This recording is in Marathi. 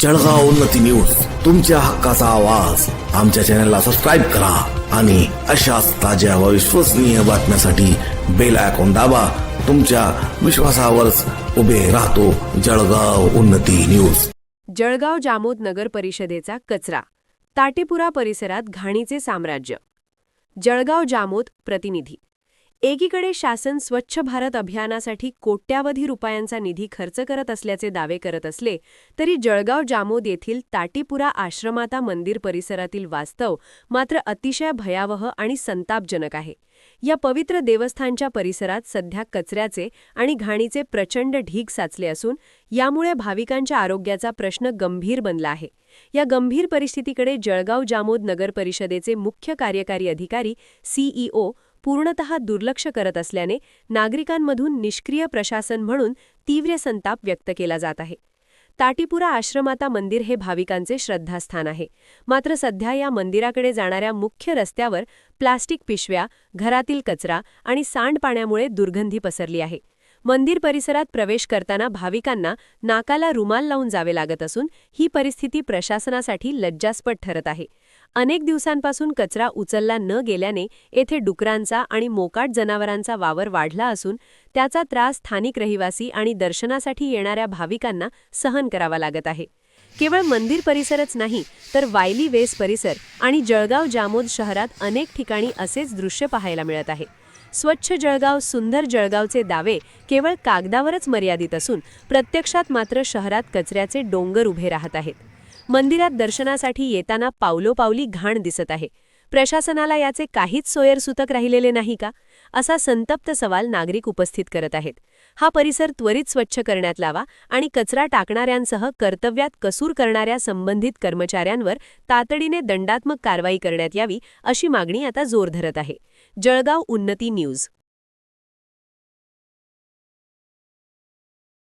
जळगाव उन्नती न्यूज, तुमच्या हक्काचा आवाज. आमच्या चॅनलला सबस्क्राईब करा आणि अशाच ताज्या व विश्वसनीय बातम्यांसाठी बेल आयकॉन दाबा. तुमच्या विश्वासावरच उभे राहतो जळगाव उन्नती न्यूज. जळगाव जामोद नगर परिषदेचा कचरा, ताटेपुरा परिसरात घाणीचे साम्राज्य. जळगाव जामोद प्रतिनिधी. एकीकडे शासन स्वच्छ भारत अभियानासाठी कोट्यावधी रुपयांचा निधी खर्च करत असल्याचे दावे करत असले तरी जळगाव जामोद येथील ताटेपुरा आश्रमाता मंदिर परिसरातील वास्तव मात्र अतिशय भयावह आणि संतापजनक आहे. या पवित्र देवस्थानच्या परिसरात सध्या कचऱ्याचे आणि घाणीचे प्रचंड ढीग साचले असून यामुळे भाविकांच्या आरोग्याचा प्रश्न गंभीर बनला आहे. या गंभीर परिस्थितीकडे जळगाव जामोद नगर परिषदेचे मुख्य कार्यकारी अधिकारी CEO पूर्णतः दुर्लक्ष करत असल्याने नागरिकांमधून निष्क्रिय प्रशासन म्हणून तीव्र संताप व्यक्त केला जात आहे. ताटेपुरा आश्रमाता मंदिर हे भाविकांचे श्रद्धास्थान आहे. मात्र सध्या या मंदिराकडे जाणाऱ्या मुख्य रस्त्यावर प्लास्टिक पिशव्या, घरातील कचरा आणि सांडपाण्यामुळे दुर्गंधी पसरली आहे. मंदिर परिसरात प्रवेश करताना भाविकांना नाकाला रुमाल लावून जावे लागत असून ही परिस्थिती प्रशासनासाठी लज्जास्पद ठरत आहे. अनेक दिवसांपासून कचरा उचलला न गेल्याने येथे डुकरांचा आणि मोकाट जनावरांचा वावर वाढला असून त्याचा त्रास स्थानिक रहिवासी आणि दर्शनासाठी येणाऱ्या भाविकांना सहन करावा लागत आहे. केवळ मंदिर परिसरच नाही तर वायली वेस परिसर आणि जळगाव जामोद शहरात अनेक ठिकाणी असेच दृश्य पाहायला मिळत आहे. स्वच्छ जळगाव, सुंदर जळगावचे दावे केवळ कागदावरच मर्यादित असून प्रत्यक्षात मात्र शहरात कचऱ्याचे डोंगर उभे राहत आहेत. मंदिरात दर्शनासाठी येताना पावलोपावली घाण दिसत आहे. प्रशासनाला याचे काहीच सोयरसूतक राहिलेले नाही का, असा संतप्त सवाल नागरिक उपस्थित करत आहेत. हा परिसर त्वरित स्वच्छ करण्यात लावा आणि कचरा टाकणाऱ्यांसह कर्तव्यात कसूर करणाऱ्या संबंधित कर्मचाऱ्यांवर तातडीने दंडात्मक कारवाई करण्यात यावी, अशी मागणी आता जोर धरत आहे. जळगाव उन्नती न्यूज.